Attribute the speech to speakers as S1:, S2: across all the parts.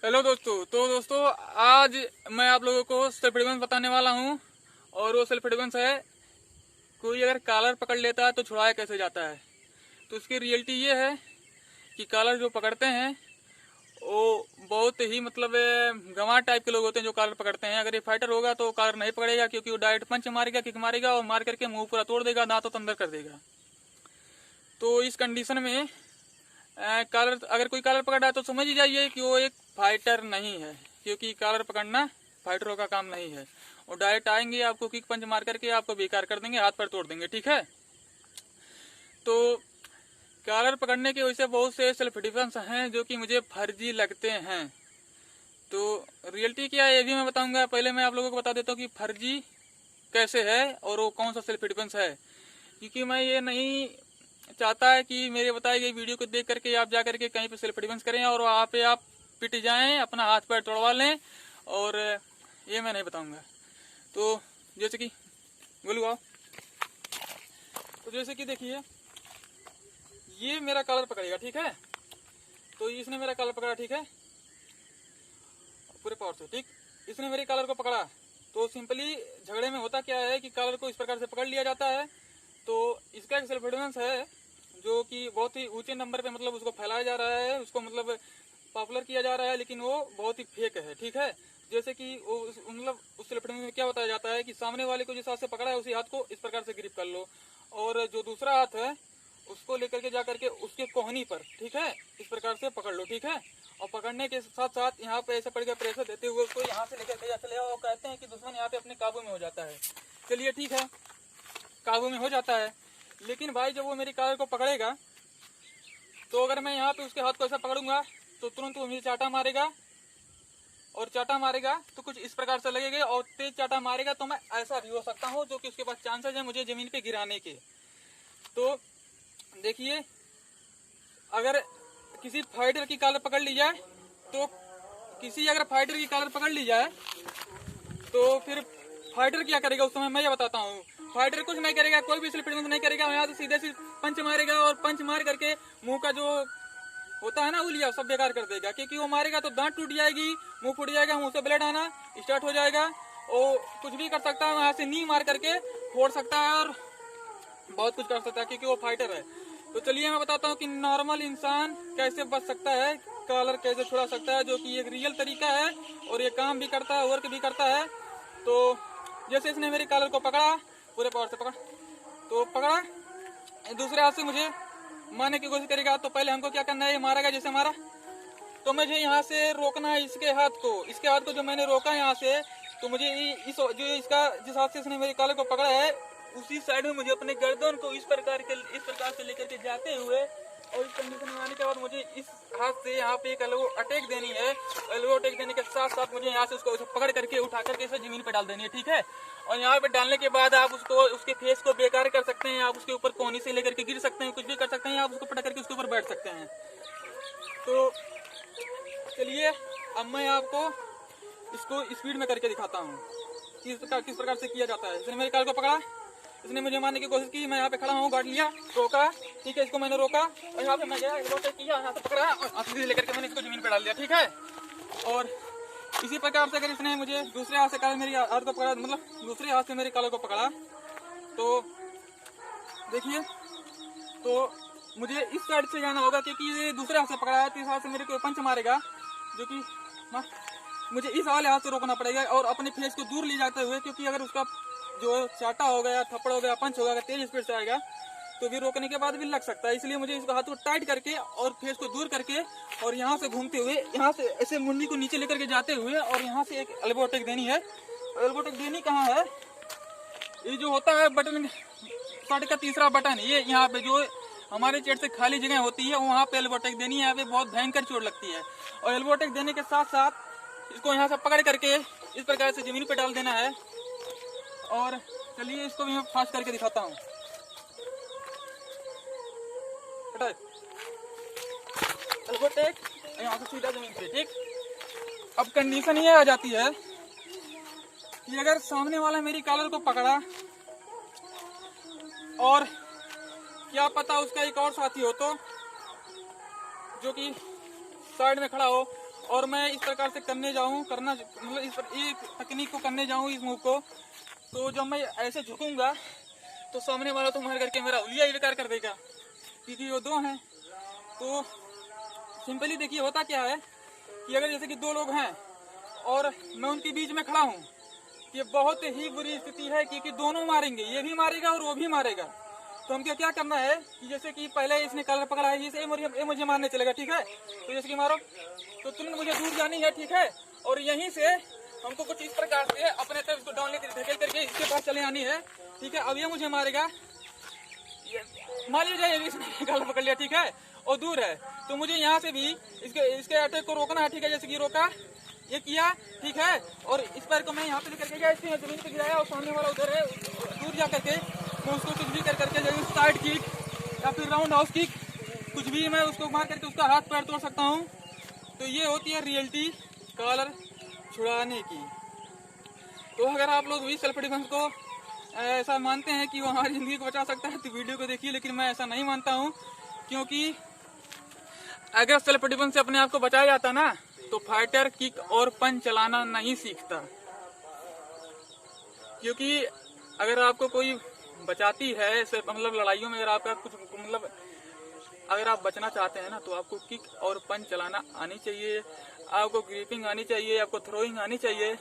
S1: Hello दोस्तों आज मैं आप लोगों को सेल्फ डिफेंस बताने वाला हूं। और वो सेल्फ डिफेंस है, कोई अगर कॉलर पकड़ लेता है तो छुड़ाया कैसे जाता है। तो इसकी रियलिटी ये है कि कॉलर जो पकड़ते हैं वो बहुत ही गंवार टाइप के लोग होते हैं जो कॉलर पकड़ते हैं। अगर ये फाइटर होगा तो कॉलर नहीं पकड़ेगा, क्योंकि वो डायरेक्ट पंच मारेगा, किक मारेगा और मार करके मुंह पूरा तोड़ देगा, दांतों अंदर कर देगा। तो इस कंडीशन में कॉलर अगर कोई कॉलर पकड़ रहा है तो समझ ही जाइए कि वो एक फाइटर नहीं है, क्योंकि कॉलर पकड़ना फाइटरों का काम नहीं है। वो डायरेक्ट आएंगे, आपको किक पंच मार करके आपको बेकार कर देंगे, हाथ पर तोड़ देंगे। ठीक है, तो कॉलर पकड़ने के वैसे बहुत से सेल्फ डिफेंस हैं जो कि मुझे फर्जी लगते हैं। तो रियलिटी क्या है ये भी मैं बताऊंगा। पहले मैं आप लोगों को बता देता हूँ कि फर्जी कैसे है और वो कौन सा सेल्फ डिफेंस है, क्योंकि मैं ये नहीं चाहता है कि मेरे बताई गई वीडियो को देख करके आप जा करके कहीं पे सेल्फ डिफेंस करें और वहाँ पे आप पिट जाएं, अपना हाथ पैर तोड़वा लें, और ये मैं नहीं बताऊंगा। तो जैसे कि बोलूँ आओ, तो जैसे कि देखिए ये मेरा कॉलर पकड़ेगा, ठीक है। तो इसने मेरा कॉलर पकड़ा, ठीक है, पूरे पावर से, ठीक। इसने मेरे कॉलर को पकड़ा, तो सिंपली झगड़े में होता क्या है कि कॉलर को इस प्रकार से पकड़ लिया जाता है। तो इसका एक सेल्फ डिफेंस है जो कि बहुत ही ऊंचे नंबर पे उसको फैलाया जा रहा है, उसको पॉपुलर किया जा रहा है, लेकिन वो बहुत ही फेक है। ठीक है, जैसे कि वो उस सेल्फ डिफेंस में क्या बताया जाता है कि सामने वाले को जिस हाथ से पकड़ा है उसी हाथ को इस प्रकार से ग्रिप कर लो, और जो दूसरा हाथ है उसको लेकर के जा करके उसके कोहनी पर, ठीक है, इस प्रकार से पकड़ लो। ठीक है, और पकड़ने के साथ साथ यहाँ पे ऐसे पड़ के प्रेशर देते हुए उसको यहाँ से लेकर के चले आओ। कहते हैं कि दुश्मन यहाँ पे अपने काबू में हो जाता है। चलिए ठीक है, काबू में हो जाता है, लेकिन भाई जब वो मेरी कॉलर को पकड़ेगा तो अगर मैं यहाँ पे उसके हाथ को ऐसा पकड़ूंगा तो तुरंत वो मुझे चाटा मारेगा, और चाटा मारेगा तो कुछ इस प्रकार से लगेगा, और तेज चाटा मारेगा तो मैं ऐसा भी हो सकता हूँ जो कि उसके पास चांसेस है मुझे जमीन पे गिराने के। तो देखिए, अगर किसी फाइटर की कॉलर पकड़ ली जाए तो अगर फाइटर की कॉलर पकड़ ली जाए तो फिर फाइटर क्या करेगा उस समय मैं ये बताता हूँ। फाइटर कुछ नहीं करेगा, कोई भी सेल्फ डिफेंस नहीं करेगा, यहाँ से सीधे पंच मारेगा, और पंच मार करके मुंह का जो होता है ना उलिया सब बेकार कर देगा, क्योंकि वो मारेगा तो दांत टूट जाएगी, मुंह फूट जाएगा, मुंह से ब्लड आना स्टार्ट हो जाएगा। और कुछ भी कर सकता है, वहाँ से नी मार करके फोड़ सकता है और बहुत कुछ कर सकता है, क्योंकि वो फाइटर है। तो चलिए मैं बताता हूँ कि नॉर्मल इंसान कैसे बच सकता है, कॉलर कैसे छुड़ा सकता है, जो कि एक रियल तरीका है और ये काम भी करता है, वर्क भी करता है। तो जैसे इसने मेरे कॉलर को पकड़ा, पूरे पावर से पकड़ा, तो पकड़ा, दूसरे हाथ से मुझे मारने की कोशिश करेगा, तो पहले हमको क्या करना है, ये मारेगा, जैसे मारा तो मुझे यहाँ से रोकना है इसके हाथ को जो मैंने रोका यहाँ से, तो मुझे जिस हाथ से इसने मेरे कॉलर को पकड़ा है उसी साइड में मुझे अपने गर्दन को इस प्रकार से लेकर के जाते हुए, और इस कंडीशन में आने के बाद मुझे इस हाथ से यहाँ पे एक एल्बो अटैक देनी है। एल्बो अटैक देने के साथ साथ मुझे यहाँ से उसको पकड़ करके उठा करके इसे जमीन पे डाल देनी है। ठीक है, और यहाँ पे डालने के बाद आप उसके फेस को बेकार कर सकते हैं, आप उसके ऊपर कोहनी से लेकर के गिर सकते हैं, कुछ भी कर सकते हैं, आप उसको पटक करके उसके ऊपर बैठ सकते हैं। तो चलिए अब मैं आपको इसको स्पीड में करके दिखाता हूँ किस प्रकार से किया जाता है। इसने मेरे कार को पकड़ा, इसने मुझे मारने की कोशिश की, मैं यहाँ पे खड़ा हूँ, गार्ड लिया, रोका, ठीक है, इसको मैंने रोका और यहाँ पे मैं गया, किया, यहाँ से पकड़ा और सीधे लेकर के मैंने इसको जमीन पे डाल दिया। ठीक है, और इसी प्रकार से अगर इसने मुझे दूसरे हाथ से मेरी हाथ को पकड़ा, दूसरे हाथ से मेरे कॉलर को पकड़ा, तो देखिए, तो मुझे इस साइड से जाना होगा, क्योंकि ये दूसरे हाथ से पकड़ा है, तो इस हाथ से मेरे को पंच मारेगा, जो कि मुझे इस वाले हाथ से रोकना पड़ेगा और अपने फेस को दूर ले जाते हुए, क्योंकि अगर उसका जो चाटा हो गया, थप्पड़ हो गया, पंच हो गया, तेज स्पीड से आएगा तो भी रोकने के बाद भी लग सकता है। इसलिए मुझे इसको हाथ को टाइट करके और फेस को दूर करके और यहाँ से घूमते हुए, यहाँ से ऐसे मुंडी को नीचे लेकर के जाते हुए, और यहाँ से एक एल्बो अटैक देनी है। एल्बो अटैक देनी कहाँ है, ये जो होता है बटन, शर्ट का तीसरा बटन, ये यहाँ पे जो हमारे चेट से खाली जगह होती है वहाँ पे एल्बो अटैक देनी है। यहाँ पे बहुत भयंकर चोट लगती है, और एल्बो अटैक देने के साथ साथ इसको यहाँ से पकड़ करके इस प्रकार से जमीन पे डाल देना है। और चलिए इसको भी मैं फास्ट करके दिखाता हूँ। एल्बो अटैक यहाँ से सीधा जमीन पे, ठीक। अब कंडीशन ये आ जाती है कि अगर सामने वाला मेरी कॉलर को पकड़ा और क्या पता उसका एक और साथी हो तो जो कि साइड में खड़ा हो, और मैं इस प्रकार से करना मतलब इस तकनीक को करने जाऊँ इस मूव को, तो जब मैं ऐसे झुकूंगा तो सामने वाला तो मार करके मेरा उंगलियां ही बेकार कर देगा, क्योंकि वो दो हैं। तो सिंपली देखिए होता क्या है कि अगर जैसे कि दो लोग हैं और मैं उनके बीच में खड़ा हूँ, ये बहुत ही बुरी स्थिति है, क्योंकि दोनों मारेंगे, ये भी मारेगा और वो भी मारेगा। तो हमको क्या करना है कि जैसे कि पहले इसने कलर पकड़ा है, जैसे ये मुझे मारने चलेगा, ठीक है, तो जैसे कि मारो तो तुरंत मुझे दूर जानी है, ठीक है, और यहीं से हमको कुछ इस प्रकार से अपने तरफ इसको डाउन लेकर धकेल करके इसके पास चले आनी है, ठीक है। अब ये मुझे मारेगा, मान लीजिए इसने कलर पकड़ लिया, ठीक है, और दूर है, तो मुझे यहाँ से भी इसके अटैक को रोकना है, ठीक है। जैसे कि रोका, ये किया, ठीक है, और इस पैर को मैं यहाँ पे लेकर के गया, इसने जमीन पे गिराया और सामने वाला उधर है, दूर जा करके मैं उसको कुछ भी कर करके जैसे साइड किक या फिर राउंड हाउस किक कुछ भी मैं उसको मार करके उसका हाथ पैर तोड़ सकता हूँ। तो ये होती है रियलिटी कॉलर छुड़ाने की। तो अगर आप लोग भी सेल्फ डिफेंस को ऐसा मानते हैं कि वो हमारी जिंदगी को बचा सकता है तो वीडियो को देखिए, लेकिन मैं ऐसा नहीं मानता हूँ, क्योंकि अगर सेल्फ डिफेंस से अपने आप को बचाया जाता ना तो फाइटर किक और पंच चलाना नहीं सीखता। क्योंकि अगर आपको कोई बचाती है मतलब लड़ाइयों में, अगर आपका कुछ मतलब अगर आप बचना चाहते हैं ना तो आपको किक और पंच चलाना आनी चाहिए, आपको ग्रिपिंग आनी चाहिए, आपको थ्रोइंग आनी चाहिए।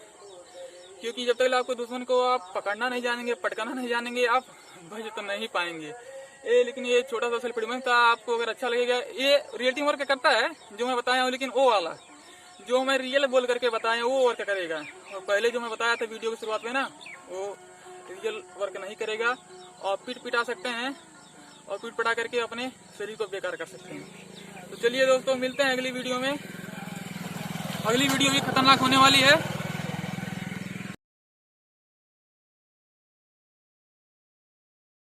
S1: क्योंकि जब तक आपको दुश्मन को आप पकड़ना नहीं जानेंगे, पटकाना नहीं जानेंगे, आप बच तो नहीं पाएंगे। लेकिन ये छोटा सा सेल्फ डिफेंस था, आपको अगर अच्छा लगेगा, ये रियलिटी वर्क करता है जो मैं बताया हूँ, लेकिन वो वाला जो मैं रियल बोल करके बताया वो वर्क करेगा, और पहले जो मैं बताया था वीडियो की शुरुआत में ना वो रियल वर्क नहीं करेगा। और पीट पिटा सकते हैं और पीट पिटा करके अपने शरीर को बेकार कर सकते हैं। तो चलिए दोस्तों, मिलते हैं अगली वीडियो में। अगली वीडियो भी खतरनाक होने वाली है।